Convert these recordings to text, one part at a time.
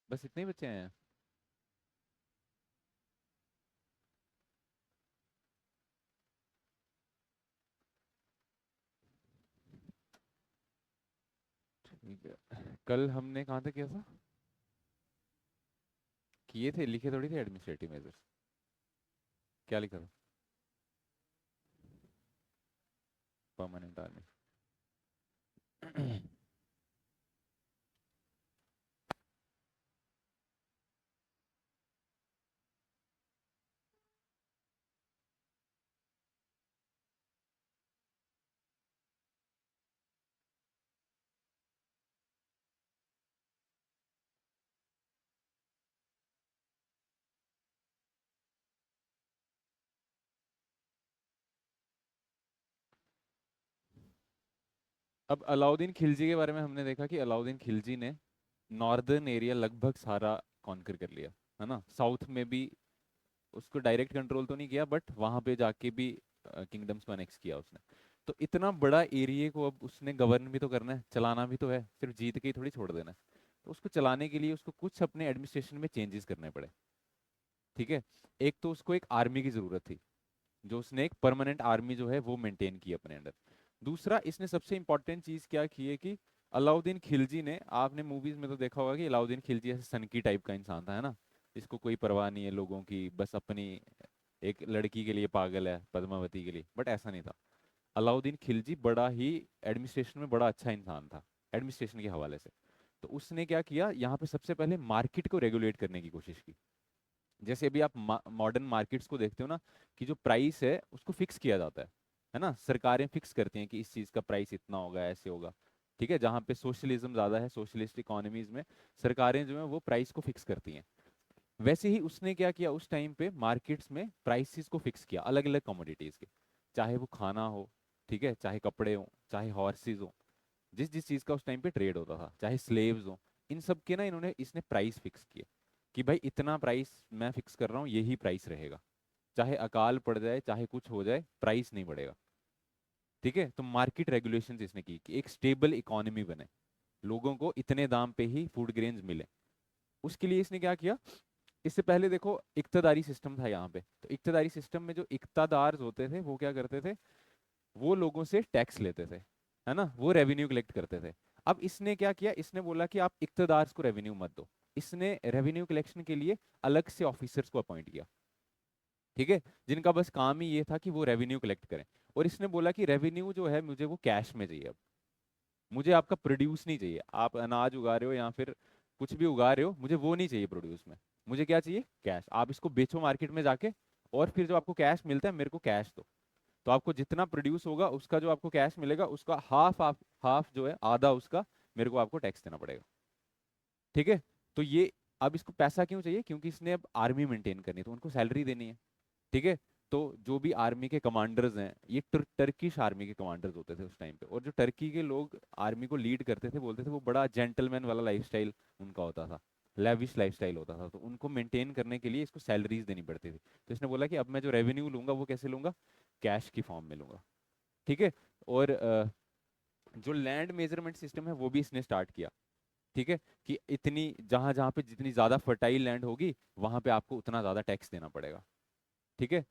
बस इतने ही बच्चे हैं? ठीक है, कल हमने कहाँ तक किया था? किए थे, लिखे थोड़ी थे एडमिनिस्ट्रेटिव मेजर्स। क्या लिखा था? Permanent army. अब अलाउद्दीन खिलजी के बारे में हमने देखा कि अलाउद्दीन खिलजी ने नॉर्दर्न एरिया लगभग सारा कॉन्कर कर लिया, है ना। साउथ में भी उसको डायरेक्ट कंट्रोल तो नहीं किया, बट वहां पे जाके भी किंगडम्स को अनेक्स किया उसने। तो इतना बड़ा एरिया को अब उसने गवर्न भी तो करना है, चलाना भी तो है, सिर्फ जीत के ही थोड़ी छोड़ देना है। तो उसको चलाने के लिए उसको कुछ अपने एडमिनिस्ट्रेशन में चेंजेस करने पड़े। ठीक है। एक तो उसको एक आर्मी की जरूरत थी, जो उसने एक परमानेंट आर्मी जो है वो मेंटेन की अपने अंडर। दूसरा, इसने सबसे इंपॉर्टेंट चीज क्या की है कि अलाउद्दीन खिलजी ने, आपने मूवीज में तो देखा होगा कि अलाउद्दीन खिलजी ऐसे सनकी टाइप का इंसान था, है ना। इसको कोई परवाह नहीं है लोगों की, बस अपनी एक लड़की के लिए पागल है, पद्मावती के लिए। बट ऐसा नहीं था। अलाउद्दीन खिलजी बड़ा ही एडमिनिस्ट्रेशन में बड़ा अच्छा इंसान था, एडमिनिस्ट्रेशन के हवाले से। तो उसने क्या किया, यहाँ पे सबसे पहले मार्केट को रेगुलेट करने की कोशिश की। जैसे अभी आप मॉडर्न मार्केट्स को देखते हो ना, कि जो प्राइस है उसको फिक्स किया जाता है ना। सरकारें फिक्स करती हैं कि इस चीज़ का प्राइस इतना होगा, ऐसे होगा। ठीक है, जहाँ पे सोशलिज्म ज़्यादा है, सोशलिस्ट इकोनॉमीज में सरकारें जो है वो प्राइस को फिक्स करती हैं। वैसे ही उसने क्या किया, उस टाइम पे मार्केट्स में प्राइसेस को फिक्स किया अलग अलग कमोडिटीज़ के। चाहे वो खाना हो, ठीक है, चाहे कपड़े हो, चाहे हॉर्सेज हो, जिस जिस चीज़ का उस टाइम पे ट्रेड होता था, चाहे स्लेव्स हो, इन सब के ना इन्होंने इसने प्राइस फिक्स किए कि भाई इतना प्राइस मैं फिक्स कर रहा हूँ, यही प्राइस रहेगा। चाहे अकाल पड़ जाए, चाहे कुछ हो जाए, प्राइस नहीं बढ़ेगा। ठीक है। तो मार्केट रेगुलेशंस इसने की कि एक स्टेबल इकोनॉमी बने, लोगों को इतने दाम पे ही फूड ग्रेन्स मिले। उसके लिए इसने क्या किया, इससे पहले देखो इक्तदारी सिस्टम था यहाँ पे। तो इक्तदारी सिस्टम में जो इक्तादार होते थे वो क्या करते थे, वो लोगों से टैक्स लेते थे, है ना, वो रेवेन्यू कलेक्ट करते थे। अब इसने क्या किया, इसने बोला कि आप इक्तदार को रेवेन्यू मत दो। इसने रेवेन्यू कलेक्शन के लिए अलग से ऑफिसर्स को अपॉइंट किया। ठीक है, जिनका बस काम ही ये था कि वो रेवेन्यू कलेक्ट करें। और इसने बोला कि रेवेन्यू जो है मुझे वो कैश में चाहिए। अब मुझे आपका प्रोड्यूस नहीं चाहिए, आप अनाज उगा रहे हो या फिर कुछ भी उगा रहे हो, मुझे वो नहीं चाहिए प्रोड्यूस में। मुझे क्या चाहिए, कैश। आप इसको बेचो मार्केट में जाके, और फिर जो आपको कैश मिलता है मेरे को कैश दो। तो आपको जितना प्रोड्यूस होगा उसका जो आपको कैश मिलेगा उसका हाफ, आप हाफ जो है आधा उसका मेरे को आपको टैक्स देना पड़ेगा। ठीक है। तो ये, अब इसको पैसा क्यों चाहिए, क्योंकि इसने अब आर्मी मेंटेन करनी है, तो उनको सैलरी देनी है। ठीक है। तो जो भी आर्मी के कमांडर्स हैं, ये टर्किश आर्मी के कमांडर्स होते थे उस टाइम पे, और जो टर्की के लोग आर्मी को लीड करते थे, बोलते थे वो बड़ा जेंटलमैन वाला लाइफस्टाइल उनका होता था, लेविश लाइफस्टाइल होता था। तो उनको मेंटेन करने के लिए इसको सैलरीज देनी पड़ती थी। तो इसने बोला कि अब मैं जो रेवेन्यू लूंगा वो कैसे लूंगा, कैश की फॉर्म में लूंगा। ठीक है। और जो लैंड मेजरमेंट सिस्टम है वो भी इसने स्टार्ट किया। ठीक है, कि इतनी जहां जहां पे जितनी ज्यादा फर्टाइल लैंड होगी वहां पे आपको उतना ज्यादा टैक्स देना पड़ेगा। ठीक है।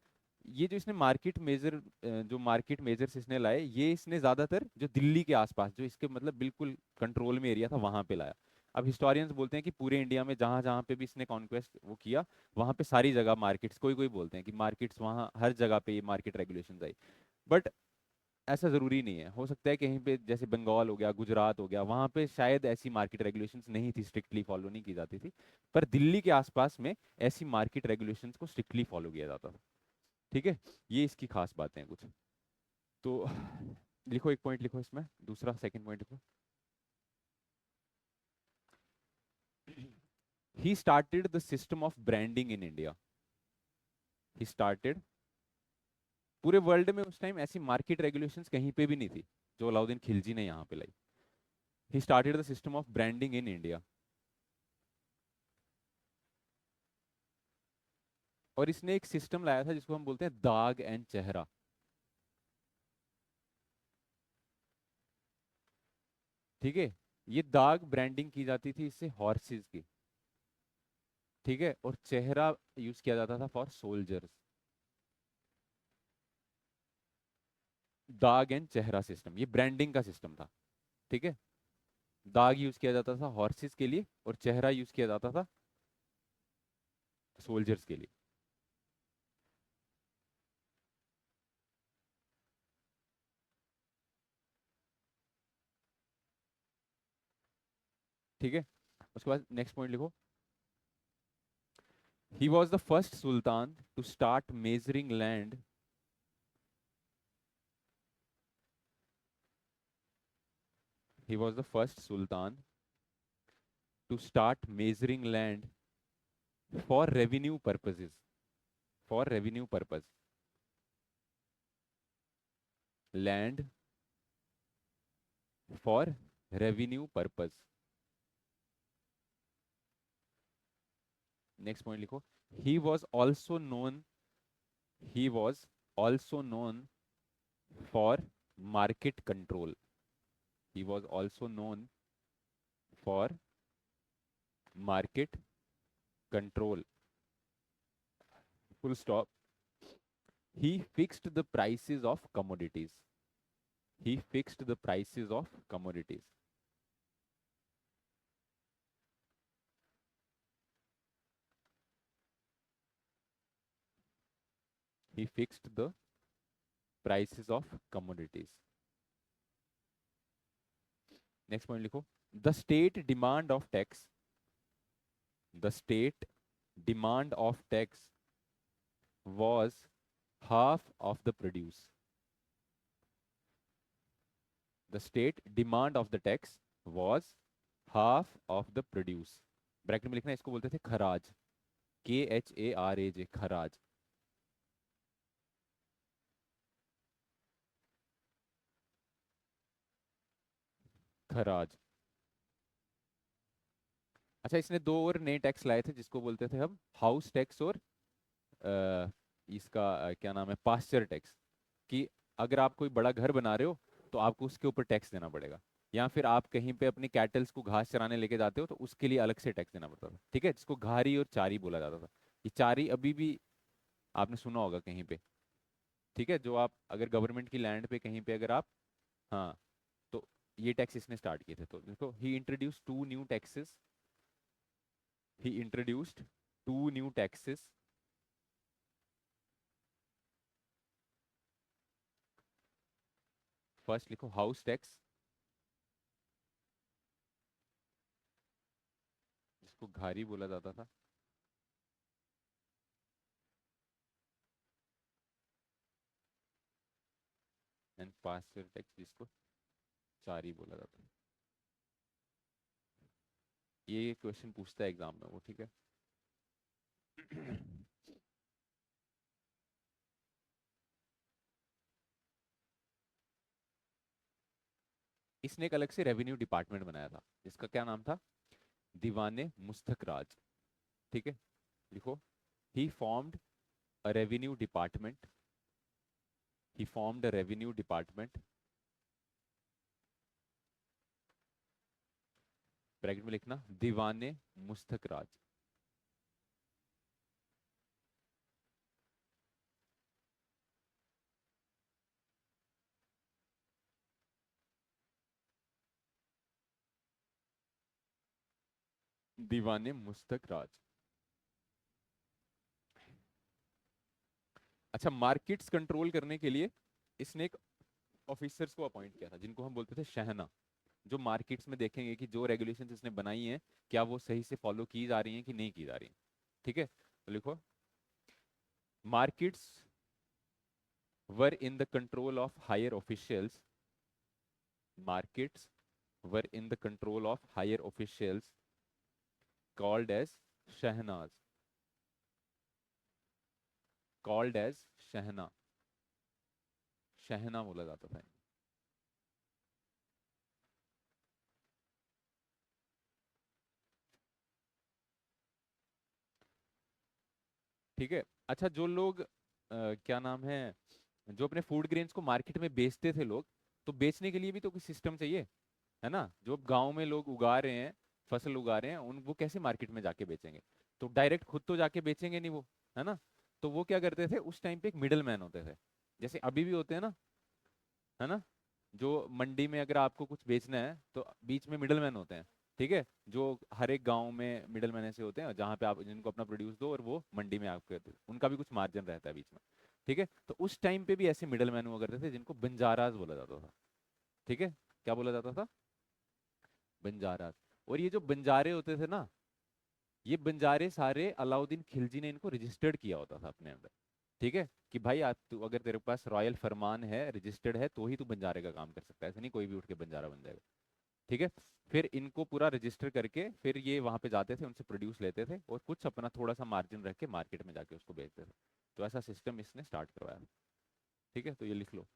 ये जो इसने मार्केट मेजर, जो मार्केट मेजर्स इसने लाए, ये इसने ज्यादातर जो दिल्ली के आसपास, जो इसके मतलब बिल्कुल कंट्रोल में एरिया था, वहां पे लाया। अब हिस्टोरियंस बोलते हैं कि पूरे इंडिया में जहां जहां पे भी इसने कॉन्क्वेस्ट वो किया, वहां पे सारी जगह मार्केट्स, कोई कोई बोलते हैं कि मार्केट्स वहां हर जगह पे ये मार्केट रेगुलेशन आई। बट ऐसा जरूरी नहीं है, हो सकता है कहीं पे जैसे बंगाल हो गया, गुजरात हो गया, वहां पे शायद ऐसी मार्केट रेगुलेशंस नहीं थी, स्ट्रिक्टली फॉलो नहीं की जाती थी। पर दिल्ली के आसपास में ऐसी मार्केट रेगुलेशंस को स्ट्रिक्टली फॉलो किया जाता था। ठीक है। ये इसकी खास बातें हैं कुछ। तो लिखो, एक पॉइंट लिखो इसमें, दूसरा सेकंड पॉइंट लिखो। He started the system of branding in India. He started, पूरे वर्ल्ड में उस टाइम ऐसी मार्केट रेगुलेशंस कहीं पे भी नहीं थी जो अलाउद्दीन खिलजी ने यहाँ पे लाई। He started the system of branding in India. और इसने एक सिस्टम लाया था जिसको हम बोलते हैं दाग एंड चेहरा। ठीक है। ये दाग ब्रांडिंग की जाती थी इससे हॉर्सेस की। ठीक है, और चेहरा यूज किया जाता था फॉर सोल्जर्स। दाग एंड चेहरा सिस्टम, ये ब्रांडिंग का सिस्टम था। ठीक है, दाग यूज किया जाता था हॉर्सेस के लिए और चेहरा यूज किया जाता था सोल्जर्स के लिए। ठीक है, उसके बाद नेक्स्ट पॉइंट लिखो। He was the first sultan to start measuring land. He was the first sultan to start measuring land for revenue purposes. For revenue purpose. Land for revenue purpose. Next point लिखो. He was also known. He was also known for market control. He was also known for market control. Full stop. He fixed the prices of commodities. He fixed the prices of commodities. He fixed the prices of commodities. Next point लिखो. The state demand of tax. The state demand of tax was half of the produce. The state demand of the tax was half of the produce. Bracket में लिखना, इसको बोलते थे खराज. KHARAJ, खराज. खराज. अच्छा, इसने दो और नए टैक्स लाए थे जिसको बोलते थे हम हाउस टैक्स और इसका क्या नाम है, पास्चर टैक्स. कि अगर आप कोई बड़ा घर बना रहे हो तो आपको उसके ऊपर टैक्स देना पड़ेगा, या फिर आप कहीं पे अपनी कैटल्स को घास चराने लेके जाते हो तो उसके लिए अलग से टैक्स देना पड़ता था. ठीक है, जिसको घारी और चारी बोला जाता था. ये चारी अभी भी आपने सुना होगा कहीं पे. ठीक है, जो आप अगर गवर्नमेंट की लैंड पे कहीं पे अगर आप, हाँ, तो ये टैक्स इसने स्टार्ट किए थे. तो देखो, he introduced two new taxes. He introduced two new taxes. First लिखो हाउस टैक्स, जिसको घारी बोला जाता था. एंड पास्चर टैक्स, जिसको चारी बोला जाता है. ये क्वेश्चन पूछता है एग्जाम में वो. ठीक है. इसने एक अलग से रेवेन्यू डिपार्टमेंट बनाया था जिसका क्या नाम था, दीवाने मुस्तक राज. ठीक है, लिखो. He formed a revenue department. He formed a revenue department. Bracket में लिखना दीवाने मुस्तक राज. दीवाने मुस्तक राज. अच्छा, मार्केट्स कंट्रोल करने के लिए इसने एक ऑफिसर्स को अपॉइंट किया था जिनको हम बोलते थे शहना. जो मार्केट्स में देखेंगे कि जो रेगुलेशंस इसने बनाई हैं क्या वो सही से फॉलो की जा रही हैं कि नहीं की जा रही. ठीक है, तो लिखो. Markets were in the control of higher officials. Markets were in the control of higher officials called as shahnaz. Called as shahna. शहना बोला जाता था. ठीक है. अच्छा, जो लोग क्या नाम है, जो अपने फूड ग्रेन्स को मार्केट में बेचते थे लोग, तो बेचने के लिए भी तो कुछ सिस्टम चाहिए, है ना. जो गांव में लोग उगा रहे हैं, फसल उगा रहे हैं, उन वो कैसे मार्केट में जाके बेचेंगे. तो डायरेक्ट खुद तो जाके बेचेंगे नहीं वो, है ना। तो वो क्या करते थे उस टाइम पे, एक मिडल मैन होते थे, जैसे अभी भी होते हैं ना, है ना। जो मंडी में अगर आपको कुछ बेचना है तो बीच में मिडल मैन होते हैं, ठीक है। जो हर एक गांव में मिडल मैन ऐसे होते हैं जहाँ पे आप जिनको अपना प्रोड्यूस दो और वो मंडी में आपको उनका भी कुछ मार्जिन रहता है बीच में, ठीक है। तो उस टाइम पे भी ऐसे मिडल मैन हुआ करते थे जिनको बंजाराज बोला जाता था, ठीक है। क्या बोला जाता था? बंजाराज। और ये जो बंजारे होते थे ना, ये बंजारे सारे अलाउद्दीन खिलजी ने इनको रजिस्टर्ड किया होता था अपने अंदर, ठीक है। कि भाई आज तू, अगर तेरे पास रॉयल फरमान है, रजिस्टर्ड है, तो ही तू बंजारे का काम कर सकता है, ऐसे नहीं कोई भी उठ के बंजारा बन जाएगा, ठीक है। फिर इनको पूरा रजिस्टर करके फिर ये वहां पे जाते थे, उनसे प्रोड्यूस लेते थे और कुछ अपना थोड़ा सा मार्जिन रख के मार्केट में जाके उसको बेचते थे। तो ऐसा सिस्टम इसने स्टार्ट करवाया, ठीक है। तो ये लिख लो,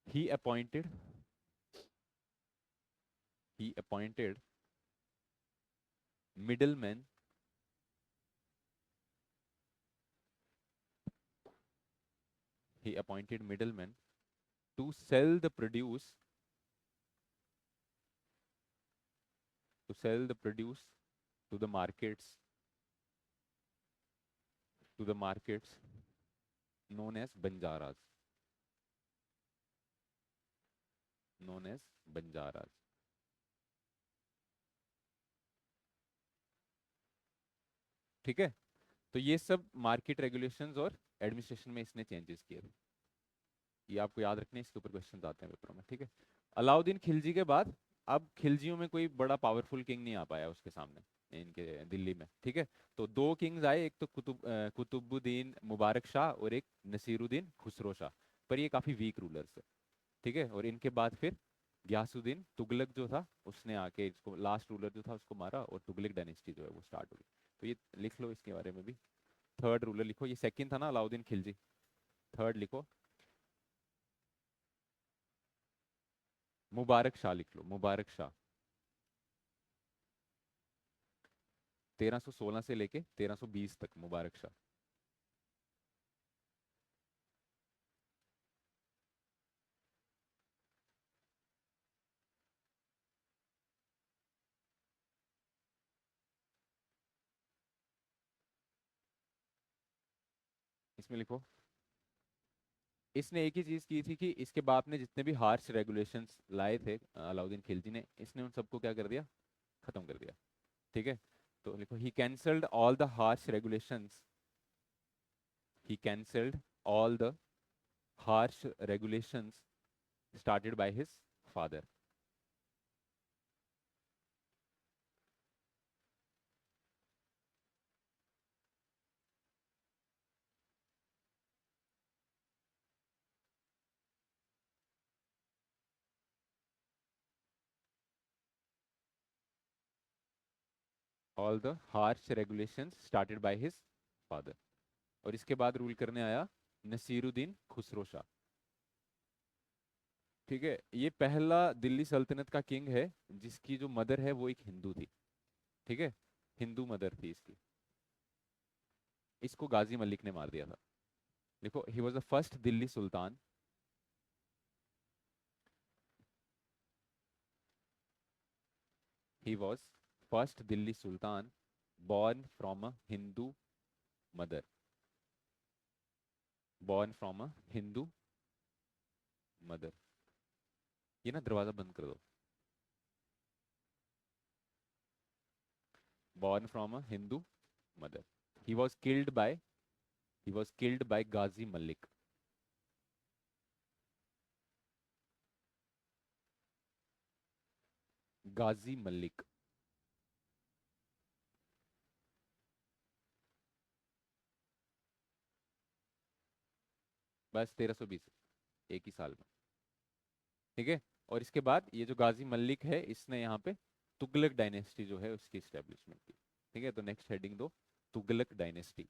he appointed, he appointed middleman, he appointed middlemen to sell the produce, to sell the produce to the markets, to the markets known as banjaras, known as banjaras, ठीक है। तो ये सब मार्केट रेगुलेशंस और एडमिनिस्ट्रेशन में इसने changes किए थे, ये आपको याद रखने हैं, इसके ऊपर क्वेश्चन आते हैं पेपरों में, ठीक है। अलाउद्दीन खिलजी के बाद अब खिलजियों में कोई बड़ा पावरफुल किंग नहीं आ पाया उसके सामने, इनके दिल्ली में, ठीक है। तो दो किंग्स आए, एक तो कुतुबुद्दीन मुबारक शाह और एक नसीरुद्दीन खुसरो शाह, पर ये काफी वीक रूलर्स है, ठीक है। और इनके बाद फिर गयासुद्दीन तुगलक जो था उसने आके इसको, लास्ट रूलर जो था उसको मारा और तुगलक डायनेस्टी जो है वो स्टार्ट हो गई। तो ये लिख लो इसके बारे में भी। थर्ड रूलर लिखो, ये सेकंड था ना अलाउद्दीन खिलजी, थर्ड लिखो मुबारक शाह, लिख लो मुबारक शाह। 1316 से लेके 1320 तक मुबारक शाह। इसमें लिखो, इसने एक ही चीज की थी कि इसके बाप ने जितने भी हार्श रेगुलेशंस लाए थे अलाउद्दीन खिलजी ने, इसने उन सबको क्या कर दिया, खत्म कर दिया, ठीक है। तो लिखो, he cancelled all the harsh regulations, he cancelled all the harsh regulations started by his father. All the harsh regulations started by his father. और इसके बाद रूल करने आया नसीरुद्दीन खुसरो शाह, ठीक है। ये पहला दिल्ली सल्तनत का किंग है जिसकी जो मदर है वो एक हिंदू थी, ठीक है, हिंदू मदर थी इसकी। इसको गाजी मलिक ने मार दिया था। देखो, ही was the first Delhi Sultan, he was first Delhi Sultan born from a Hindu mother, born from a Hindu mother। ये ना दरवाजा बंद कर दो। born from a Hindu mother, he was killed by, he was killed by Ghazi Malik, गाजी मलिक। बस 1320, एक ही साल में, ठीक है। और इसके बाद ये जो गाजी मलिक है इसने यहाँ पे तुगलक डायनेस्टी जो है उसकी स्टेब्लिशमेंट की, ठीक है। तो नेक्स्ट हेडिंग दो, तुगलक डायनेस्टी।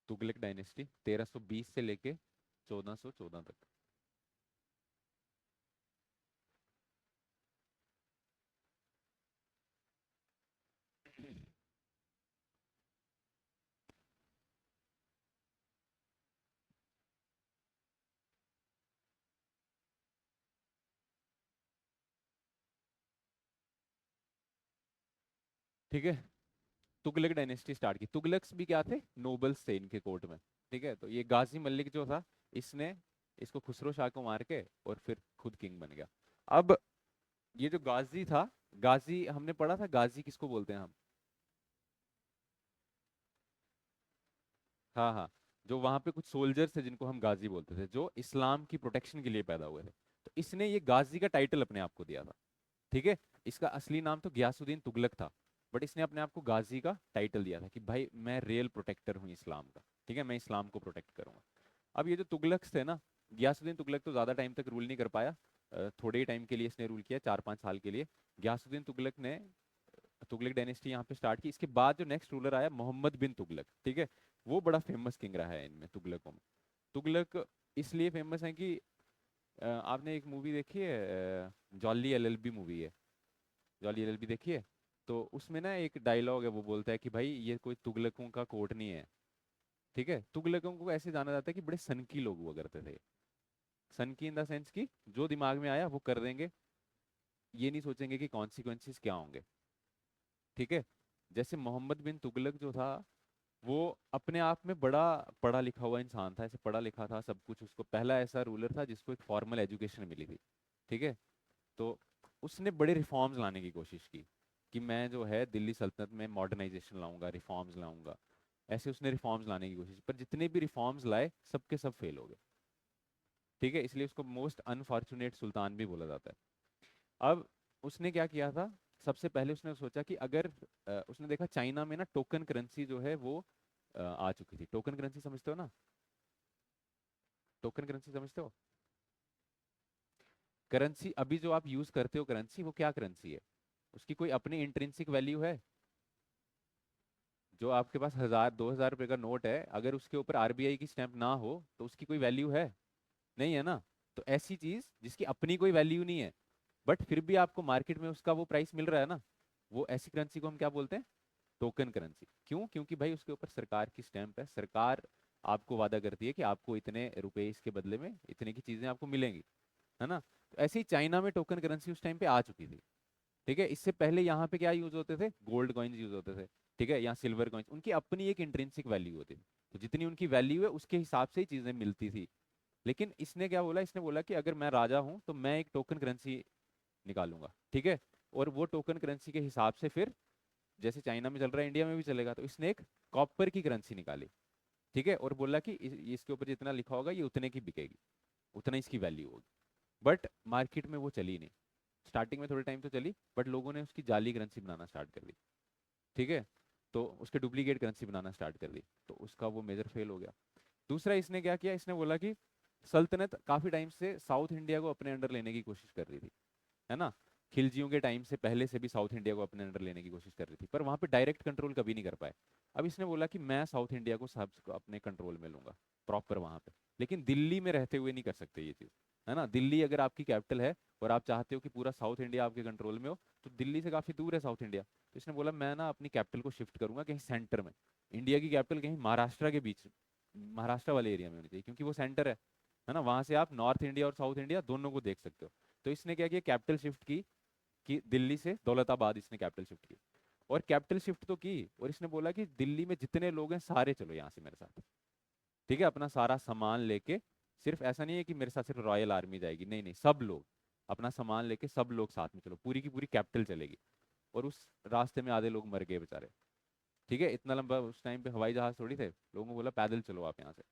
तुगलक डायनेस्टी 1320 से लेके 1414 तक। ठीक है। तुगलक डायनेस्टी स्टार्ट की। तुगलक्स भी क्या थे, नोबल्स थे इनके कोर्ट में। ठीक है, तो ये गाजी मलिक जो था, इसने इसको खुसरो शाह को मार के और फिर खुद किंग बन गया। अब ये जो गाजी था, गाजी हमने पढ़ा था, गाजी किसको बोलते हैं हम? हाँ हाँ, जो वहां पे कुछ सोल्जर्स थे जिनको हम गाजी बोलते थे, जो इस्लाम की प्रोटेक्शन के लिए पैदा हुए थे। तो इसने ये गाजी का टाइटल अपने आप को दिया था। ठीक है, इसका असली नाम तो गयासुद्दीन तुगलक था, बट इसने अपने आप को गाजी का टाइटल दिया था कि भाई मैं रियल प्रोटेक्टर हूँ इस्लाम का। ठीक है, मैं इस्लाम को प्रोटेक्ट करूंगा। अब ये जो तुगलक्स थे ना, गयासुद्दीन तुगलक तो ज़्यादा टाइम तक रूल नहीं कर पाया। थोड़े ही टाइम के लिए इसने रूल किया, 4-5 साल के लिए। गयासुद्दीन तुगलक ने तुगलक डायनेस्टी यहाँ पे स्टार्ट की। इसके बाद जो नेक्स्ट रूलर आया, मोहम्मद बिन तुगलक, ठीक है, वो बड़ा फेमस किंग रहा है इनमें, तुगलकों में। तुगलक इसलिए फेमस है कि आपने एक मूवी देखी है, जॉली एलएलबी मूवी है, जॉली एलएलबी देखी है? तो उसमें ना एक डायलॉग है, वो बोलता है कि भाई ये कोई तुगलकों का कोर्ट नहीं है। ठीक है, तुगलकों को ऐसे जाना जाता है कि बड़े सनकी लोग हुआ करते थे। सनकी इन द सेंस कि जो दिमाग में आया वो कर देंगे, ये नहीं सोचेंगे कि कॉन्सिक्वेंसेस क्या होंगे। ठीक है, जैसे मोहम्मद बिन तुगलक जो था, वो अपने आप में बड़ा पढ़ा लिखा हुआ इंसान था, ऐसे पढ़ा लिखा था सब कुछ, उसको पहला ऐसा रूलर था जिसको एक फॉर्मल एजुकेशन मिली थी। ठीक है, तो उसने बड़े रिफॉर्म्स लाने की कोशिश की कि मैं जो है दिल्ली सल्तनत में मॉडर्नाइजेशन लाऊंगा, रिफॉर्म्स लाऊंगा। ऐसे उसने रिफॉर्म्स लाने की कोशिश, पर जितने भी रिफॉर्म्स लाए सबके सब फेल हो गए। ठीक है, इसलिए उसको मोस्ट अनफॉर्चुनेट सुल्तान भी बोला जाता है। अब उसने क्या किया था, सबसे पहले उसने सोचा कि अगर उसने देखा चाइना में ना टोकन करेंसी जो है वो आ चुकी थी। टोकन करेंसी समझते हो ना? टोकन करेंसी समझते हो? करेंसी अभी जो आप यूज करते हो करेंसी, वो क्या करेंसी है? उसकी कोई अपनी इंट्रिंसिक वैल्यू है? जो आपके पास 1000-2000 रुपए का नोट है, अगर उसके ऊपर आरबीआई की स्टैंप ना हो तो उसकी कोई वैल्यू है? नहीं है ना। तो ऐसी चीज जिसकी अपनी कोई वैल्यू नहीं है, बट फिर भी आपको मार्केट में उसका वो प्राइस मिल रहा है ना, वो ऐसी करेंसी को हम क्या बोलते हैं? Token currency. क्यों? क्योंकि भाई उसके ऊपर सरकार की स्टैंप है, सरकार आपको वादा करती है कि आपको इतने रुपए इसके बदले में इतने की चीजें आपको मिलेंगी, है ना। तो ऐसे ही चाइना में टोकन करेंसी उस टाइम पे आ चुकी थी। ठीक है, इससे पहले यहाँ पे क्या यूज होते थे? गोल्ड कॉइन्स यूज होते थे। ठीक है, यहाँ सिल्वर कॉइन्स, उनकी अपनी एक इंट्रिंसिक वैल्यू होती थी। तो जितनी उनकी वैल्यू है उसके हिसाब से ही चीजें मिलती थी। लेकिन इसने क्या बोला, इसने बोला कि अगर मैं राजा हूं तो मैं एक टोकन करेंसी निकालूंगा। ठीक है, और वो टोकन करेंसी के हिसाब से फिर जैसे चाइना में चल रहा है इंडिया में भी चलेगा। तो इसने एक कॉपर की करेंसी निकाली। ठीक है, और बोला कि इसके ऊपर जितना लिखा होगा ये उतने की बिकेगी, उतना इसकी वैल्यू होगी। बट मार्केट में वो चली नहीं। स्टार्टिंग में थोड़े टाइम तो चली, बट लोगों ने उसकी जाली करेंसी बनाना स्टार्ट कर दी। ठीक है, तो उसके डुप्लीकेट करेंसी बनाना स्टार्ट कर दी, तो उसका वो मेजर फेल हो गया। दूसरा इसने क्या किया, इसने बोला कि सल्तनत काफी टाइम से साउथ इंडिया को अपने अंडर लेने की कोशिश कर रही थी, है ना। खिलजियों के टाइम से पहले से भी साउथ इंडिया को अपने अंडर लेने की कोशिश कर रही थी, पर वहां पे डायरेक्ट कंट्रोल कभी नहीं कर पाए। अब इसने बोला कि मैं साउथ इंडिया को सब अपने कंट्रोल में लूंगा, प्रॉपर वहां पे। लेकिन दिल्ली में रहते हुए नहीं कर सकते ये चीज, है ना। दिल्ली अगर आपकी कैपिटल है और आप चाहते हो कि पूरा साउथ इंडिया आपके कंट्रोल में हो, तो दिल्ली से काफी दूर है साउथ इंडिया। तो इसने बोला मैं ना अपनी कैपिटल को शिफ्ट करूंगा कहीं सेंटर में। इंडिया की कैपिटल कहीं महाराष्ट्र के बीच, महाराष्ट्र वाले एरिया में होनी चाहिए, क्योंकि वो सेंटर है ना। वहां से आप नॉर्थ इंडिया और साउथ इंडिया दोनों को देख सकते हो। तो इसने क्या किया, कैपिटल शिफ्ट की कि दिल्ली से दौलताबाद इसने कैपिटल शिफ्ट की। और कैपिटल शिफ्ट तो की, और इसने बोला कि दिल्ली में जितने लोग हैं सारे चलो यहाँ से मेरे साथ। ठीक है, अपना सारा सामान लेके। सिर्फ ऐसा नहीं है कि मेरे साथ सिर्फ रॉयल आर्मी जाएगी, नहीं नहीं, सब लोग अपना सामान लेके सब लोग साथ में चलो, पूरी की पूरी कैपिटल चलेगी। और उस रास्ते में आधे लोग मर गए बेचारे। ठीक है, इतना लंबा उस टाइम पे हवाई जहाज थोड़ी थे, लोगों को बोला पैदल चलो आप यहाँ से।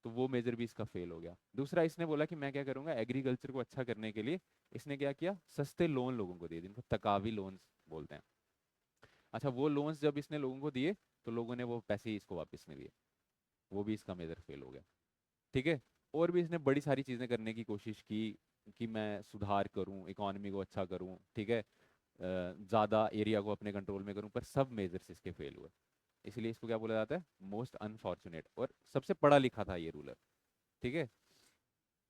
तो वो मेजर भी इसका फेल हो गया। दूसरा इसने बोला कि मैं क्या करूंगा, एग्रीकल्चर को अच्छा करने के लिए इसने क्या किया, सस्ते लोन लोगों को दिए, जिनको तकावी लोन्स बोलते हैं। अच्छा, वो लोन्स जब इसने लोगों को दिए, तो लोगों ने वो पैसे ही इसको वापस नहीं दिए। वो भी इसका मेजर फेल हो गया। ठीक है, और भी इसने बड़ी सारी चीज़ें करने की कोशिश की कि मैं सुधार करूं, इकोनॉमी को अच्छा करूं, ठीक है, ज़्यादा एरिया को अपने कंट्रोल में करूं, पर सब मेजर्स इसके फेल हुए। इसलिए इसको क्या बोला जाता है, मोस्ट अनफॉर्चुनेट। और सबसे पढ़ा लिखा था ये रूलर। ठीक है,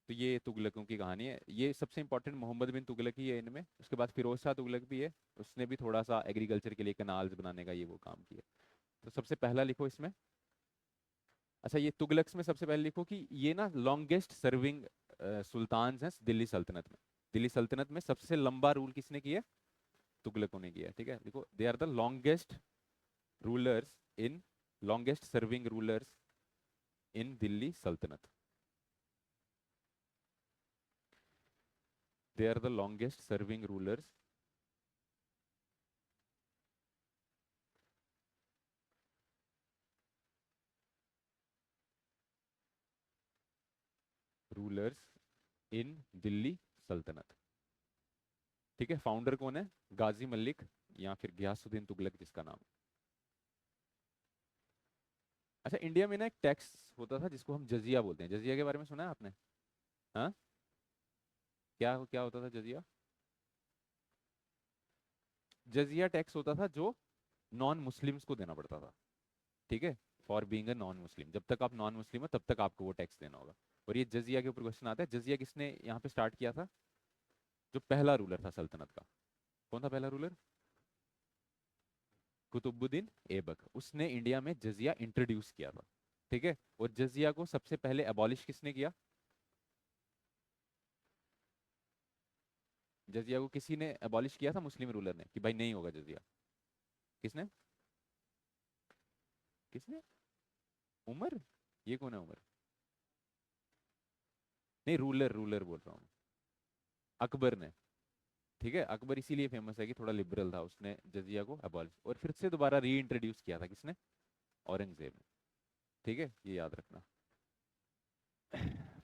तो ये तुगलकों की कहानी है। ये सबसे इंपॉर्टेंट मोहम्मद बिन तुगलक ही है इनमें। उसके बाद फिरोज शाह तुगलक भी है, उसने भी थोड़ा सा एग्रीकल्चर के लिए कनाल्स बनाने का ये वो काम किया। तो सबसे पहला लिखो इसमें। अच्छा, ये तुगलक्स में सबसे पहले लिखो कि ये ना लॉन्गेस्ट सर्विंग सुल्तान हैं दिल्ली सल्तनत में। दिल्ली सल्तनत में सबसे लंबा रूल किसने किया? तुगलकों ने किया। ठीक है, देखो, they are the longest rulers in longest serving rulers in Delhi Saltanat. They are the longest serving rulers rulers in Delhi Saltanat. ठीक है, फाउंडर कौन है? गाजी मलिक या फिर गयासुद्दीन तुगलक जिसका नाम. अच्छा, इंडिया में ना एक टैक्स होता था जिसको हम जजिया बोलते हैं. जजिया के बारे में सुना है आपने? हाँ, क्या क्या होता था जजिया? जजिया टैक्स होता था जो नॉन मुस्लिम्स को देना पड़ता था. ठीक है, for being a non Muslim. जब तक आप नॉन मुस्लिम हो तब तक आपको वो टैक्स देना होगा. और ये जजिया के ऊपर क्वेश्चन आता है. जजिया किसने यहाँ पे स्टार्ट किया था? जो पहला रूलर था सल्तनत का. कौन था पहला रूलर? कुतुबुद्दीन ऐबक. उसने इंडिया में जजिया इंट्रोड्यूस किया था. ठीक है, और जजिया को सबसे पहले अबॉलिश किसने किया? जजिया को किसी ने अबॉलिश किया था? मुस्लिम रूलर ने, कि भाई नहीं होगा जजिया. किसने? किसने? उमर? ये कौन है उमर? नहीं, रूलर रूलर बोल रहा हूँ. अकबर ने. ठीक है, अकबर इसीलिए फेमस है कि थोड़ा लिबरल था. उसने जजिया को अबॉलिश और फिर से दोबारा री इंट्रोड्यूस किया था. किसने? औरंगजेब ने. ठीक है, ये याद रखना.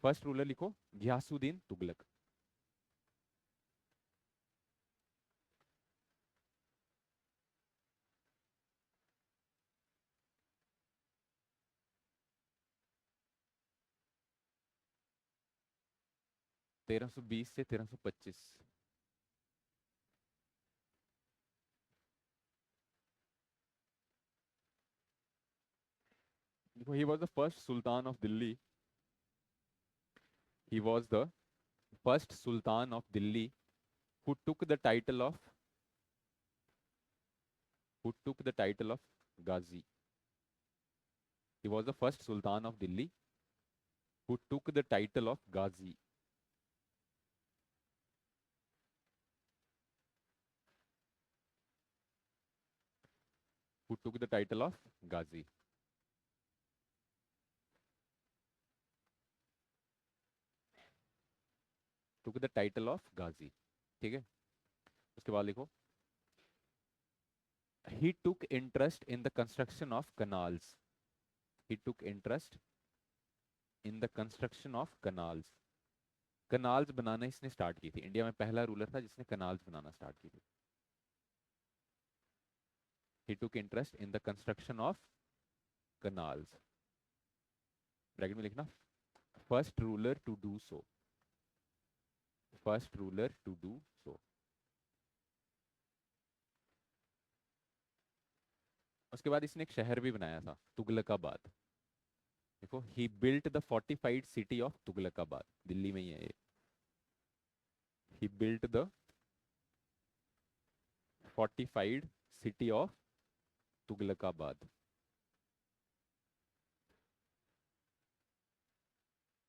फर्स्ट रूलर लिखो, घियासुद्दीन तुगलक. तेरह सौ बीस से 1325. देखो, ही was the first Sultan of Delhi. He was the first Sultan of Delhi who took the title of who took the title of Ghazi. He was the first Sultan of Delhi who took the title of Ghazi. Who took the title of Ghazi. Took the title of Ghazi. ठीक है, उसके बाद लिखो, he took interest in the construction of canals. He took interest in the construction of canals. Canals बनाना इसने start की थी. India में पहला रूलर था जिसने कनाल्स बनाना स्टार्ट की थी. He took interest in the construction of canals. Bracket में लिखना, first ruler to do so. First ruler to do so. उसके बाद इसने एक शहर भी बनाया था, तुगलकाबाद. देखो, he built the fortified city of Tughlakabad. Delhi में ही है ये. He built the fortified city of Tughlakabad.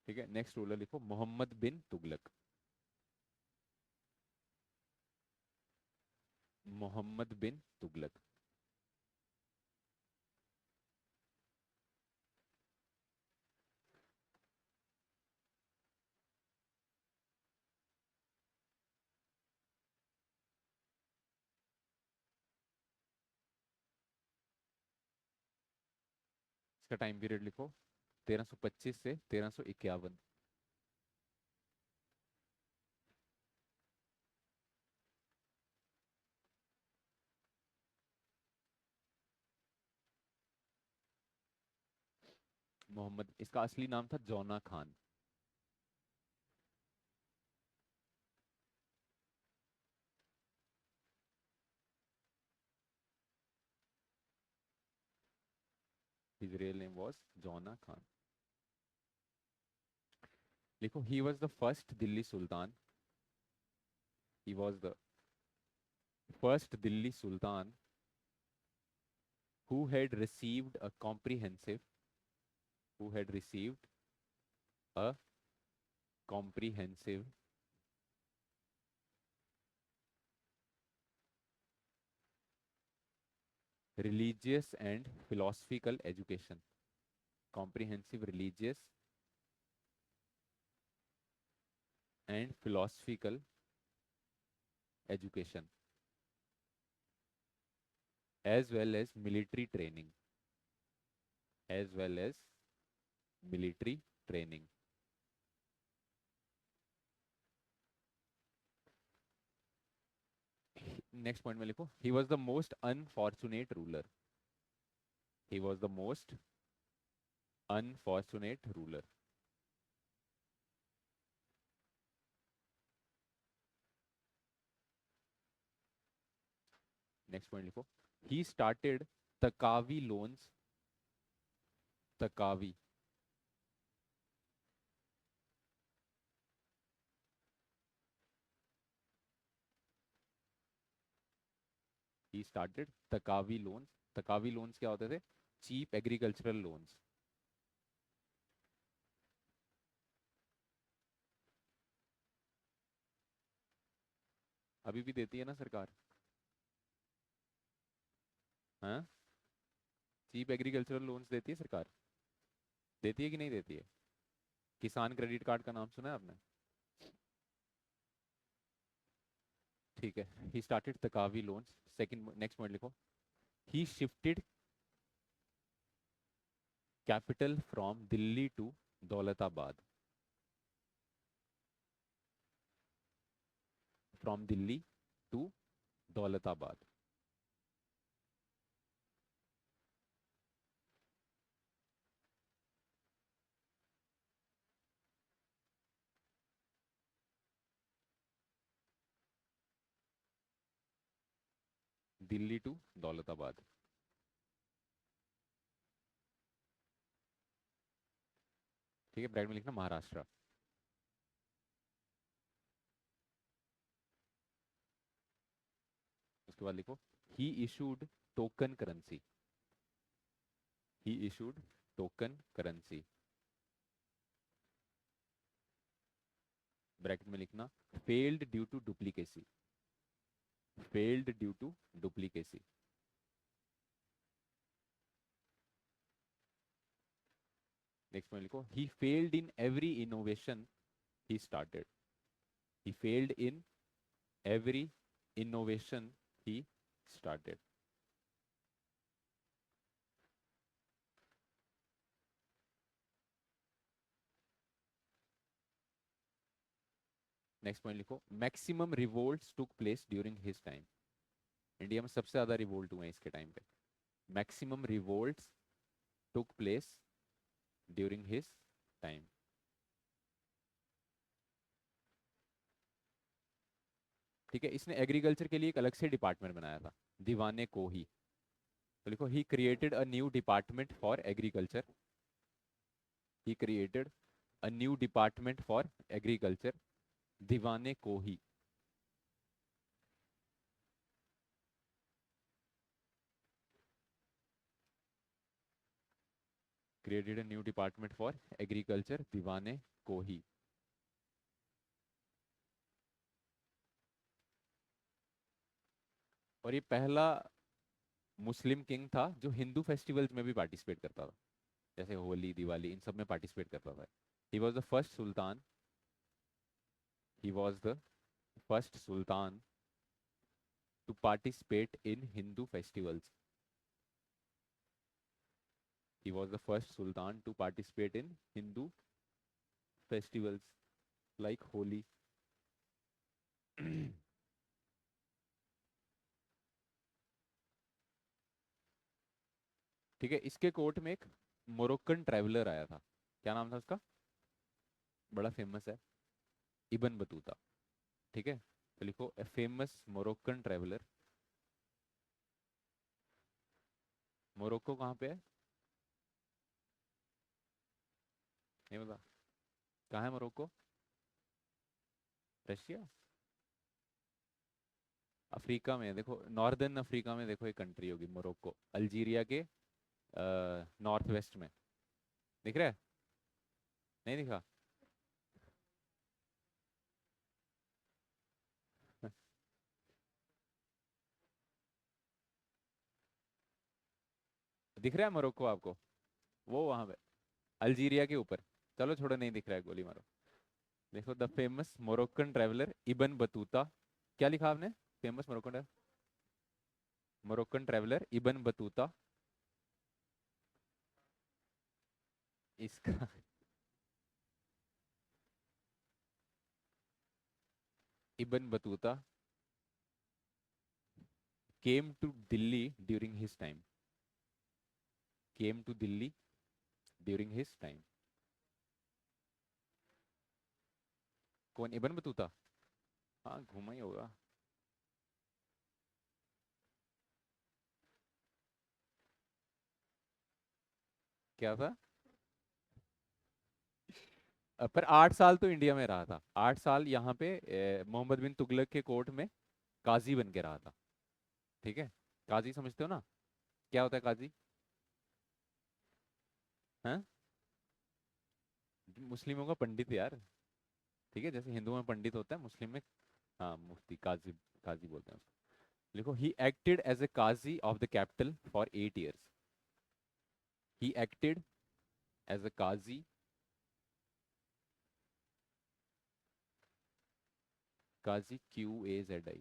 ठीक है, नेक्स्ट रूलर लिखो, मोहम्मद बिन तुगलक. मोहम्मद बिन तुगलक. इसका टाइम पीरियड लिखो, 1325 से 1351. मोहम्मद, इसका असली नाम था जौना Khan. His real name was जौना खान. लिखो, he was the first Delhi Sultan. He was the first Delhi Sultan who had received a comprehensive who had received a comprehensive religious and philosophical education, comprehensive religious and philosophical education, as well as military training, as well as military training. Next point में लिखो, he was the most unfortunate ruler, he was the most unfortunate ruler. Next point लिखो, he started taccavi loans, taccavi, he started taccavi loans. Taccavi loans क्या होते थे? Cheap agricultural loans. अभी भी देती है ना सरकार? हाँ, चीप एग्रीकल्चरल लोन्स देती है सरकार, देती है कि नहीं देती है? किसान क्रेडिट कार्ड का नाम सुना है आपने? ठीक है, he started taccavi loans. Second, next point लिखो, he shifted capital from Delhi to Daulatabad, from Delhi to Daulatabad. Delhi to Daulatabad. ठीक है, ब्रैकेट में लिखना महाराष्ट्र. उसके बाद लिखो, he issued token currency, he issued token currency. Bracket में लिखना failed due to duplicacy, failed due to duplicacy. Next में लिखो, he failed in every innovation he started, he failed in every innovation he started. Next point लिखो, maximum revolts took place during his time. India में सबसे ज्यादा revolt हुए हैं इसके time पे. Maximum revolts took place during his time. ठीक है, इसने एग्रीकल्चर के लिए एक अलग से डिपार्टमेंट बनाया था, दीवाने को ही. तो लिखो, he created a new department for agriculture, he created a new department for agriculture, Diwan-i Kohi. Created a new department for agriculture, Diwan-i को ही. और ये पहला मुस्लिम किंग था जो हिंदू फेस्टिवल्स में भी पार्टिसिपेट करता था, जैसे होली, दिवाली, इन सब में पार्टिसिपेट करता था. ही was the first Sultan, he was the first sultan to participate in Hindu festivals. He was the first sultan to participate in Hindu festivals like Holi. ठीक है, इसके कोर्ट में एक मोरक्कन ट्रैवलर आया था, क्या नाम था उसका? बड़ा फेमस है, इबन बतूता. ठीक है, तो लिखो, a famous Moroccan traveller. Morocco कहाँ पे है? नहीं पता कहाँ है मोरक्को? रशिया? अफ्रीका में है, देखो नॉर्दर्न अफ्रीका में, देखो एक कंट्री होगी मोरक्को, अल्जीरिया के नॉर्थ वेस्ट में. दिख रहा है? नहीं दिखा? दिख रहा है मोरक्को आपको? वो वहां पे अल्जीरिया के ऊपर। चलो छोड़ो, नहीं दिख रहा है, गोली मारो। देखो, the famous Moroccan traveller Ibn Battuta. क्या लिखा आपने? Famous Moroccan traveller Ibn Battuta. इसका Ibn Battuta came to Delhi during his time. Came to Delhi during his time. कौन? Ibn Battuta? हाँ, घूमा ही होगा। क्या था? पर 8 साल तो इंडिया में रहा था, 8 साल यहाँ पे मोहम्मद बिन तुगलक के कोर्ट में काजी बन के रहा था। ठीक है। काजी समझते हो ना? क्या होता है काजी? हाँ, मुस्लिमों का पंडित यार। ठीक है, जैसे हिंदुओं में पंडित होता है, मुस्लिम में हाँ मुफ्ती, काजी। काजी बोलते हैं उसको। लिखो, he acted as a qazi of the capital for 8 years। He acted as a qazi, qazi QAZI,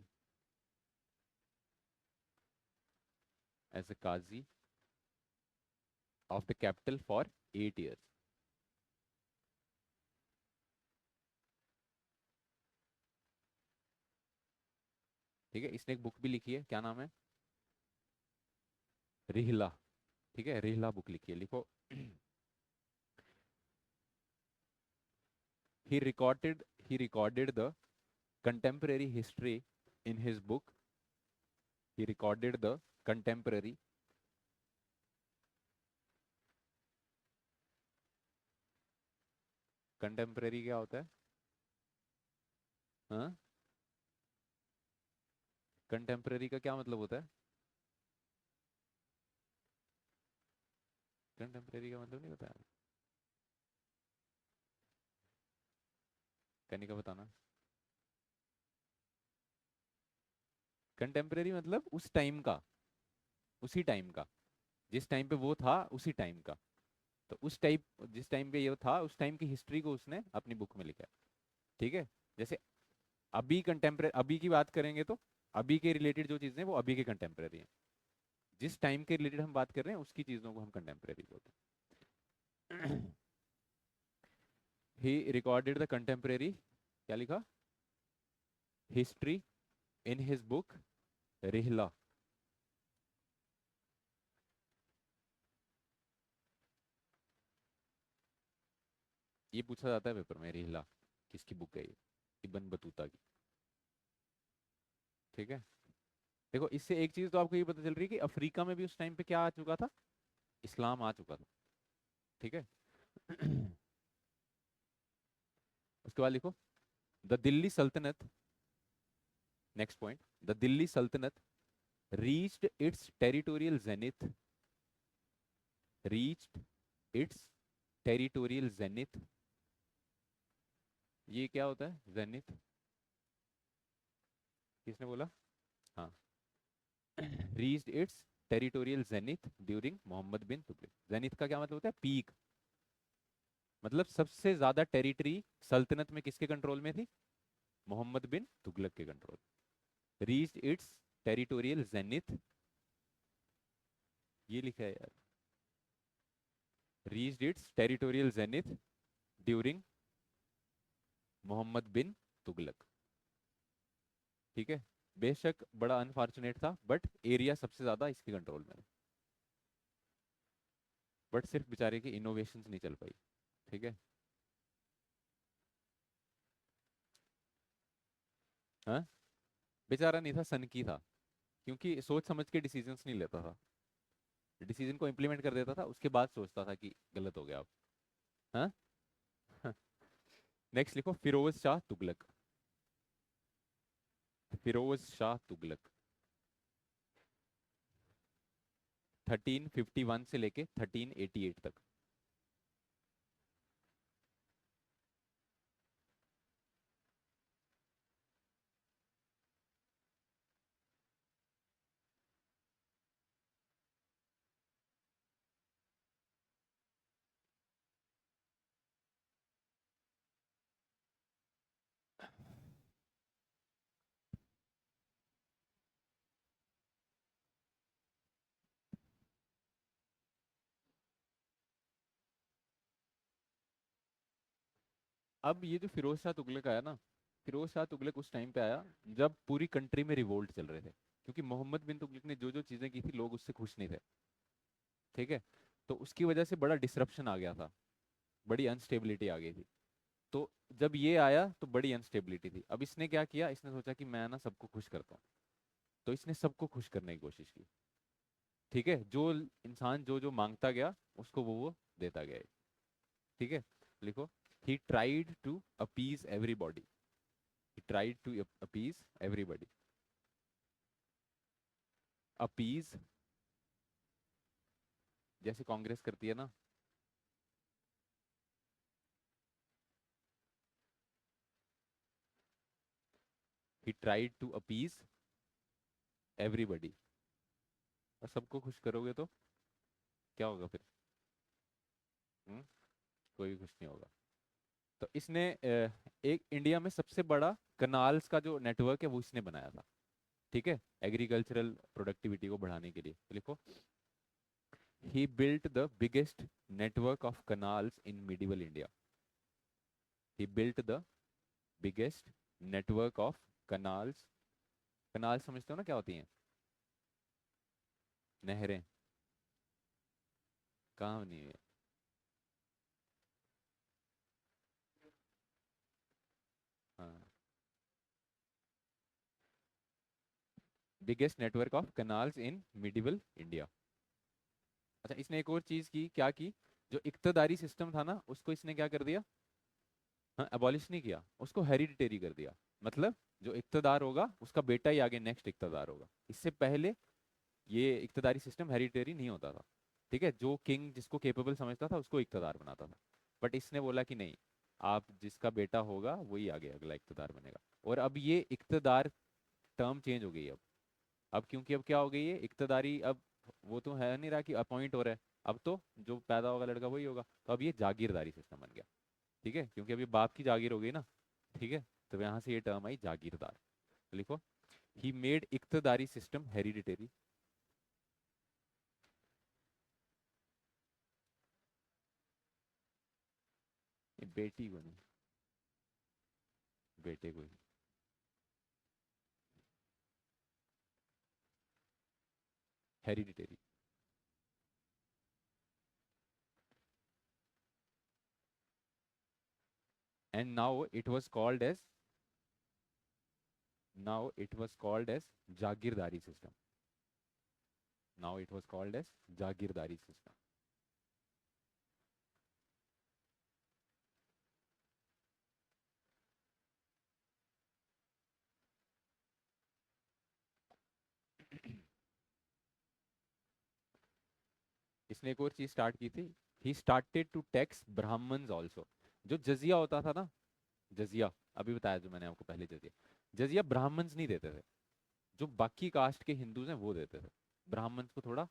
as a qazi of the capital for 8 years। ठीक है, इसने एक बुक भी लिखी है, क्या नाम है? रिहला। ठीक है, रिहला बुक लिखी है, लिखो। he recorded he recorded the contemporary history in his book। he recorded the contemporary contemporary क्या होता है? हाँ, कंटेम्पररी का क्या मतलब होता है? कंटेम्पररी का मतलब नहीं पता? कनिका बताना। कंटेम्पररी मतलब उस टाइम का, उसी टाइम का, जिस टाइम पे वो था उसी टाइम का। तो उस टाइप, जिस टाइम पे ये था उस टाइम की हिस्ट्री को उसने अपनी बुक में लिखा है। ठीक है। जैसे अभी कंटेम्पररी, अभी की बात करेंगे तो अभी के रिलेटेड जो चीजें हैं वो अभी के कंटेम्पररी हैं। जिस टाइम के रिलेटेड हम बात कर रहे हैं उसकी चीजों को हम कंटेम्पररी बोलते हैं। ही रिकॉर्डेड द कंटेम्पररी, क्या लिखा? History in his book Rihla. ये पूछा जाता है पेपर में, रिहला किसकी बुक है ये? इब्न बतूता की। ठीक है। देखो, इससे एक चीज तो आपको ये पता चल रही है कि अफ्रीका में भी उस टाइम पे क्या आ चुका था? इस्लाम आ चुका था। ठीक है। उसके बाद लिखो, द दिल्ली सल्तनत, next point, the Delhi Saltanat reached its territorial zenith. Reached its territorial zenith. ये क्या होता है जेनिथ? किसने बोला? हाँ, reached its territorial zenith during Mohammad bin Tughlaq. Zenith का क्या मतलब होता है? पीक। मतलब सबसे ज्यादा टेरिटरी सल्तनत में किसके कंट्रोल में थी? मोहम्मद बिन तुगलक के कंट्रोल। रीच्ड इट्स टेरिटोरियल जेनिथ, ये लिखा है यार। Reached its territorial zenith during Mohammad bin Tughlaq. ठीक है। बेशक बड़ा अनफॉर्चुनेट था, बट एरिया सबसे ज्यादा इसके कंट्रोल में था। बट सिर्फ बेचारे की इनोवेशंस नहीं चल पाई। ठीक है। हाँ, बेचारा नहीं था, सन की था। क्योंकि सोच समझ के डिसीजंस नहीं लेता था, डिसीजन को इम्प्लीमेंट कर देता था, उसके बाद सोचता था कि गलत हो गया अब। हाँ। नेक्स्ट लिखो, फिरोज शाह तुगलक। फिरोज शाह तुगलक 1351 से लेके 1388 तक। अब ये जो फिरोज शाह तुगलक आया ना, फिरोज शाह तुगलक उस टाइम पे आया जब पूरी कंट्री में रिवोल्ट चल रहे थे, क्योंकि मोहम्मद बिन तुगलक ने जो जो चीजें की थी लोग उससे खुश नहीं थे। ठीक है, तो उसकी वजह से बड़ा डिसरप्शन आ गया था, बड़ी अनस्टेबिलिटी आ गई थी। तो जब ये आया तो बड़ी अनस्टेबिलिटी थी। अब इसने क्या किया, इसने सोचा कि मैं ना सबको खुश करता हूँ, तो इसने सबको खुश करने की कोशिश की। ठीक है, जो इंसान जो जो मांगता गया उसको वो देता गया। ठीक है, लिखो, he tried to appease everybody, he tried to appease everybody, appease, जैसे कांग्रेस करती है ना, he tried to appease everybody। और सबको खुश करोगे तो क्या होगा फिर? हम्म, कोई भी खुश नहीं होगा। तो इसने एक इंडिया में सबसे बड़ा कनाल्स का जो नेटवर्क है वो इसने बनाया था। ठीक है, एग्रीकल्चरल प्रोडक्टिविटी को बढ़ाने के लिए। तो लिखो, he built the biggest network of canals in medieval India, he built the biggest network of canals। कनाल समझते हो ना क्या होती हैं? नहरें। कहाँ बनी हुई है? हाँ, biggest network of canals in medieval India. अच्छा, इसने एक और चीज की, क्या की? जो इक्तदारी सिस्टम था ना उसको इसने क्या कर दिया? हाँ, अबॉलिश नहीं किया, उसको हेरिडिटेरी कर दिया। मतलब जो इक्तदार होगा उसका बेटा ही आगे नेक्स्ट इक्तदार होगा। इससे पहले ये इक्तदारी सिस्टम हेरिडिटेरी नहीं होता था। ठीक है, जो किंग जिसको केपेबल समझता था उसको इक्तदार बनाता था। बट इसने बोला कि नहीं, आप जिसका बेटा होगा वही आगे अगला इक्तदार बनेगा। और अब ये इक्तदार टर्म चेंज हो गई। अब क्योंकि अब क्या हो गई है, इक्तदारी अब वो तो है नहीं रहा कि अपॉइंट हो रहा है। अब तो जो पैदा होगा लड़का वही होगा, तो अब ये जागीरदारी सिस्टम बन गया। ठीक है, क्योंकि अब ये बाप की जागीर हो गई ना। ठीक है, तो यहाँ से ये टर्म आई जागीरदार। तो लिखो, ही मेड इक्तदारी सिस्टम हेरिडिटरी। बेटी को नहीं, बेटे को ही। Hereditary. And now it was called as जागीरदारी system. Now it was called as जागीरदारी सिस्टम। इसने एक और चीज स्टार्ट की थी, he started to tax Brahmins also. जो जजिया होता था ना, जजिया, अभी बताया जो मैंने आपको पहले, जजिया, जजिया ब्राह्मण्स नहीं देते थे, जो बाकी कास्ट के हिंदूज हैं वो देते थे। ब्राह्मण्स को थोड़ा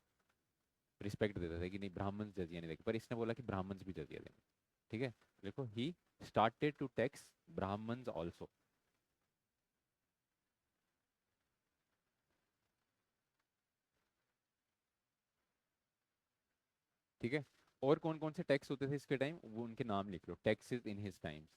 रिस्पेक्ट देते थे कि नहीं, ब्राह्मण्स जजिया नहीं देंगे, पर इसने बोला कि ब्राह्मण्स भी जजिया देंगे। ठीक है, देखो, he started to tax Brahmins also. ठीक है, और कौन कौन से टैक्स होते थे इसके टाइम, वो उनके नाम लिख लो, टैक्सेस इन हिज टाइम्स।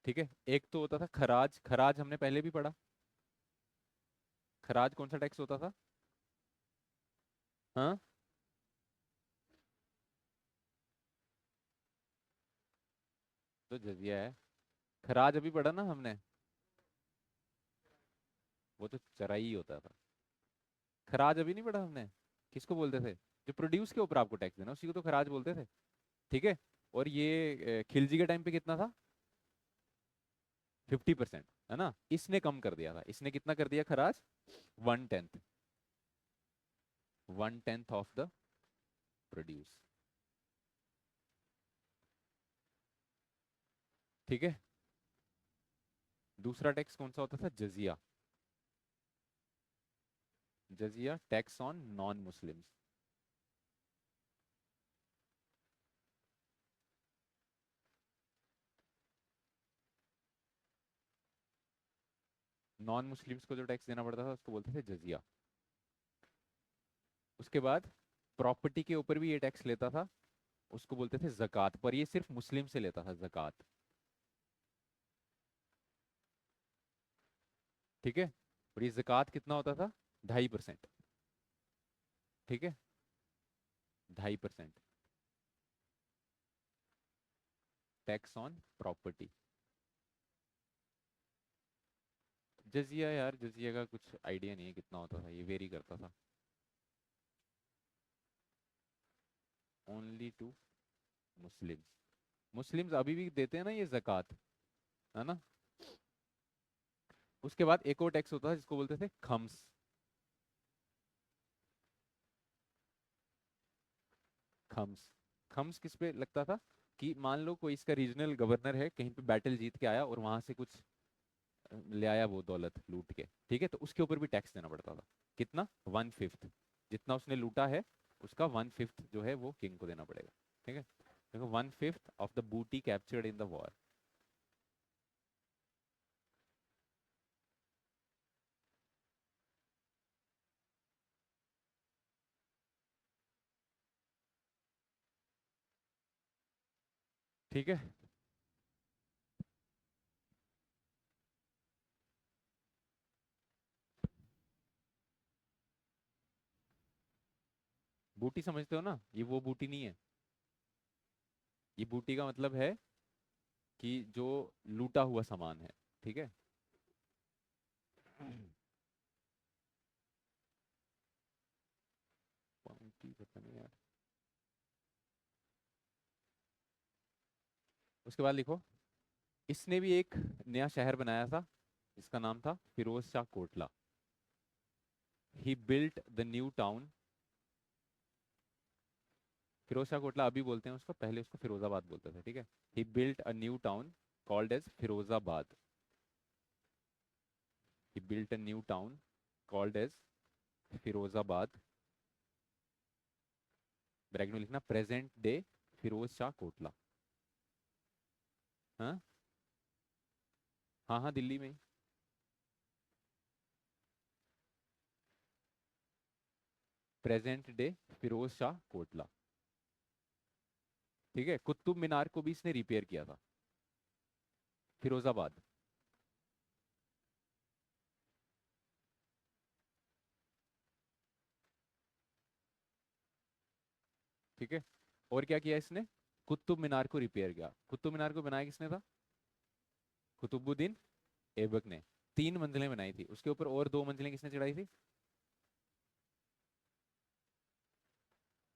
ठीक है, एक तो होता था खराज, खराज हमने पहले भी पढ़ा। खराज कौन सा टैक्स होता था? हाँ, तो जजिया है। खराज अभी पढ़ा ना हमने, वो तो चराई ही होता था। खराज अभी नहीं पढ़ा हमने, किसको बोलते थे? जो प्रोड्यूस के ऊपर आपको टैक्स देना उसी को तो खराज बोलते थे। ठीक है, और ये खिलजी के टाइम पे कितना था? 50%, है ना? इसने कम कर दिया था, इसने कितना कर दिया खराज? 1/10, 1/10 ऑफ द प्रोड्यूस। ठीक है, दूसरा टैक्स कौन सा होता था? जजिया। जजिया tax on non Muslims. Non Muslims को जो टैक्स देना पड़ता था उसको बोलते थे जजिया। उसके बाद प्रॉपर्टी के ऊपर भी ये टैक्स लेता था, उसको बोलते थे जक़ात, पर ये सिर्फ मुस्लिम से लेता था जक़ात। ठीक है, और ये जक़ात कितना होता था? 2.5%। ठीक है, 2.5% टैक्स ऑन प्रॉपर्टी। जजिया, यार जजिया का कुछ आइडिया नहीं है कितना होता था, ये वेरी करता था। Only to Muslims. मुस्लिम्स अभी भी देते हैं ना ये जक़ात, है ना। उसके बाद एक और टैक्स होता था जिसको बोलते थे खम्स। खम्स। खम्स किस पे लगता था? कि मान लो कोई इसका रीजनल गवर्नर है, कहीं पे बैटल जीत के आया और वहां से कुछ ले आया वो दौलत लूट के, ठीक है, तो उसके ऊपर भी टैक्स देना पड़ता था। कितना? 1/5। जितना उसने लूटा है उसका 1/5 जो है वो किंग को देना पड़ेगा। ठीक है, देखो 1/5 ऑफ द बूटी कैप्चर्ड इन द वॉर। ठीक है, बूटी समझते हो ना, ये वो बूटी नहीं है। ये बूटी का मतलब है कि जो लूटा हुआ सामान है। ठीक है। बूटी पता नहीं यार। उसके बाद लिखो, इसने भी एक नया शहर बनाया था, इसका नाम था Firoz Shah Kotla. He built the new town. Firoz Shah Kotla अभी बोलते हैं उसको, पहले उसको फिरोजाबाद बोलते थे। ठीक है, he built a new town called as Firozabad. He built a new town called as Firozabad. Bracket में लिखना प्रेजेंट डे फिरोज शाह कोटला। हाँ हाँ हाँ, दिल्ली में ही। Present day Firoz Shah Kotla. ठीक है, कुतुब मीनार को भी इसने रिपेयर किया था, फिरोजाबाद। ठीक है, और क्या किया इसने? कुतुब मीनार को रिपेयर किया। कुतुब मीनार को बनाया किसने था? कुतुबुद्दीन ऐबक ने। 3 मंजिलें बनाई थी, उसके ऊपर और 2 मंजिलें किसने चढ़ाई थी?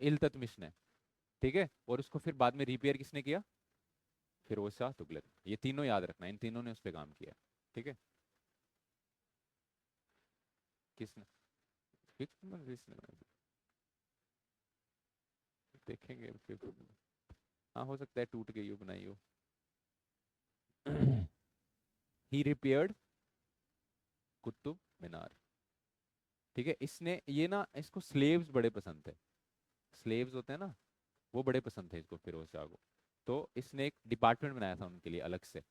इल्तुतमिश ने। ठीक है, और उसको फिर बाद में रिपेयर किसने किया? फिरोज शाह तुगलक। ये तीनों याद रखना, इन तीनों ने उस पर काम किया। ठीक है, किसने? फिफ्थ मंजिल किसने बनाई थी? देखेंगे फिफ्थ। हाँ, हो सकता है टूट गई हो, बनाई हो। ही रिपेयर्ड कुतुब मीनार। ठीक है, इसने ये ना, इसको स्लेव्स बड़े पसंद थे। स्लेव्स होते हैं ना, वो बड़े पसंद थे इसको, फिरोज शाह को। तो इसने एक डिपार्टमेंट बनाया था उनके लिए अलग से।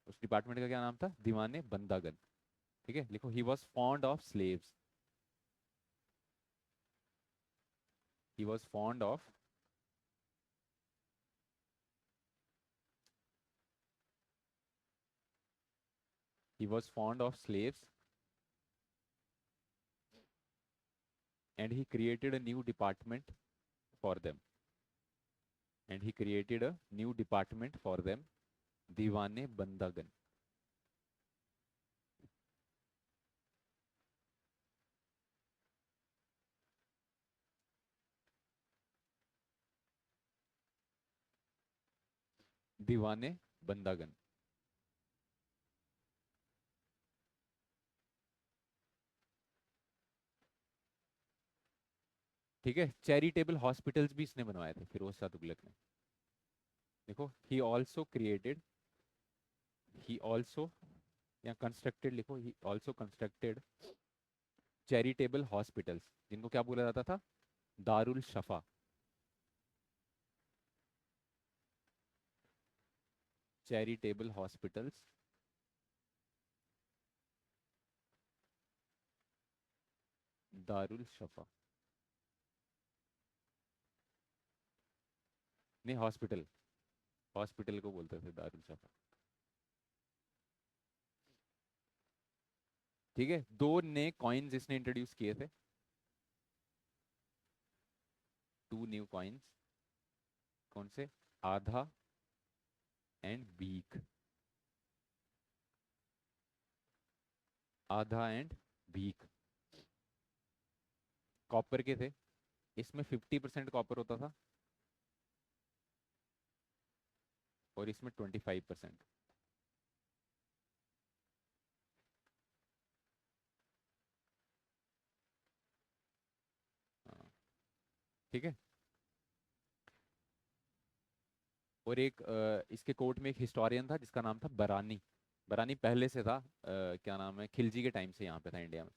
उस डिपार्टमेंट का क्या नाम था? दीवाने बंदागन। ठीक है, लिखो, he was fond of slaves. He was fond of he was fond of slaves, and he created a new department for them. And he created a new department for them, दीवाने बंदागन। दीवाने बंदागन। ठीक है, चैरिटेबल हॉस्पिटल्स भी इसने बनवाए थे फिरोज शाह तुगलक ने। देखो, ही ऑल्सो, या कंस्ट्रक्टेड लिखो, he also constructed charitable hospitals, जिनको क्या बोला जाता था? दारुल शफा। चैरिटेबल हॉस्पिटल्स, दारुल शफा। नहीं, हॉस्पिटल, हॉस्पिटल को बोलते थे दारुल शफा। ठीक है, दो नए कॉइन्स जिसने इंट्रोड्यूस किए थे, टू न्यू कॉइन्स, कौन से? आधा एंड भीख। आधा एंड भीख, कॉपर के थे। इसमें 50% कॉपर होता था और इसमें 25%। हाँ, ठीक है। और एक इसके कोर्ट में एक हिस्टोरियन था जिसका नाम था बरानी। बरानी पहले से था, क्या नाम है, खिलजी के टाइम से यहाँ पे था इंडिया में।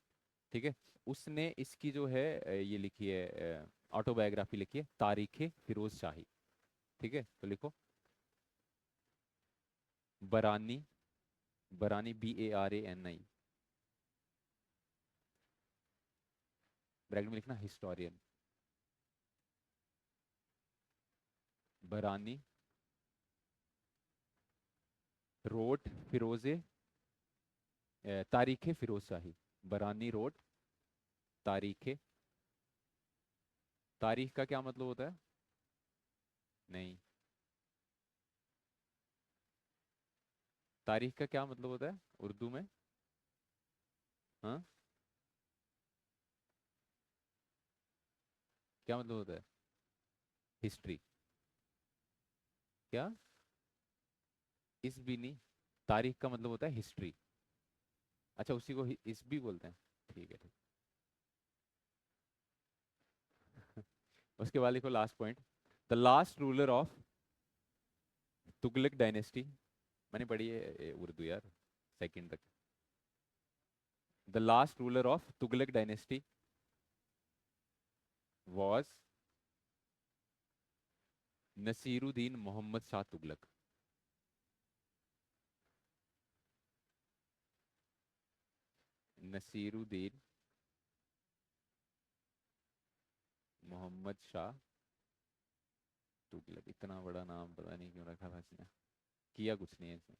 ठीक है। उसने इसकी जो है ये लिखी है, ऑटोबायोग्राफी लिखी है, तारीख फिरोज शाही। ठीक है, तो लिखो बरानी। बरानी, BARANI, ब्रैकेट में लिखना हिस्टोरियन। बरानी रोट फिरोजे, तारीख फिरोज शाही। बरानी रोट तारीख। तारीख का क्या मतलब होता है? नहीं, तारीख का क्या मतलब होता है उर्दू में? हाँ, क्या मतलब होता है? हिस्ट्री। क्या? इस भी नहीं, तारीख का मतलब होता है हिस्ट्री। अच्छा, उसी को इस भी बोलते हैं। ठीक है, ठीक। उसके बाद लिखो last point, the last ruler of Tughlaq dynasty. मैंने पढ़ी है उर्दू यार, सेकंड तक। The last ruler of Tughlaq dynasty was Nasiruddin Mohammad Shah Tughlaq. Nasiruddin Mohammad Shah Tughlaq. इतना बड़ा नाम पता नहीं क्यों रखा था इसने, किया कुछ नहीं है इसने।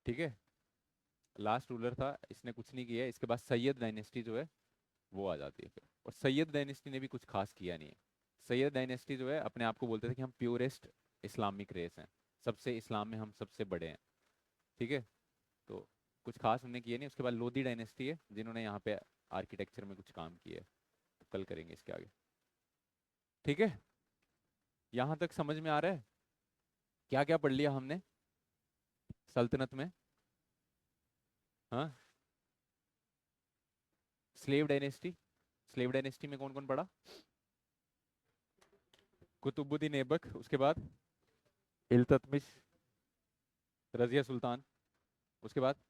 ठीक है, लास्ट रूलर था, इसने कुछ नहीं किया। इसके बाद सैयद डायनेस्टी जो है वो आ जाती है फिर, और सैयद डायनेस्टी ने भी कुछ खास किया नहीं है। सैयद डायनेस्टी जो है अपने आप को बोलते थे कि हम प्योरेस्ट इस्लामिक रेस हैं, सबसे इस्लाम में हम सबसे बड़े हैं। ठीक है, तो कुछ खास उन्होंने किया नहीं। उसके बाद लोधी डायनेस्टी है जिन्होंने यहाँ पे आर्किटेक्चर में कुछ काम किया है, तो कल करेंगे इसके आगे। ठीक है, यहाँ तक समझ में आ रहा है क्या क्या पढ़ लिया हमने सल्तनत में? हाँ, स्लेव डायनेस्टी। स्लेव डायनेस्टी में कौन कौन पढ़ा? कुतुबुद्दीन ऐबक, उसके बाद इल्तुतमिश, रजिया सुल्तान, उसके बाद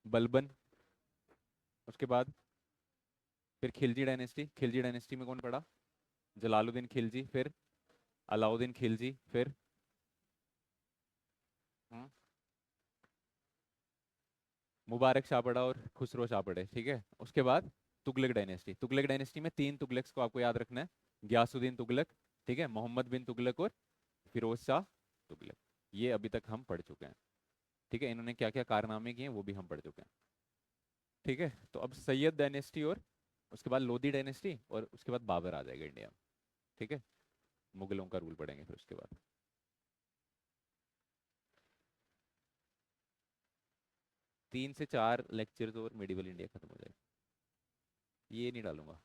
बलबन, उसके बाद फिर खिलजी डायनेस्टी। खिलजी डायनेस्टी में कौन पढ़ा? जलालुद्दीन खिलजी, फिर अलाउद्दीन खिलजी, फिर हम्म, मुबारक शाह पढ़ा और खुसरो शाह पढ़े। ठीक है, उसके बाद तुगलक डायनेस्टी। तुगलक डायनेस्टी में तीन तुगलक्स को आपको याद रखना है, गयासुद्दीन तुगलक, ठीक है, मोहम्मद बिन तुगलक और फिरोज शाह तुगलक। ये अभी तक हम पढ़ चुके हैं। ठीक है, इन्होंने क्या क्या कारनामे किए हैं वो भी हम पढ़ चुके हैं। ठीक है, तो अब सैयद डायनेस्टी और उसके बाद लोधी डायनेस्टी और उसके बाद बाबर आ जाएगा इंडिया में। ठीक है, मुगलों का रूल पढ़ेंगे फिर उसके बाद। 3 से 4 लेक्चर्स और मेडिवल इंडिया खत्म हो जाएगा। ये नहीं डालूंगा।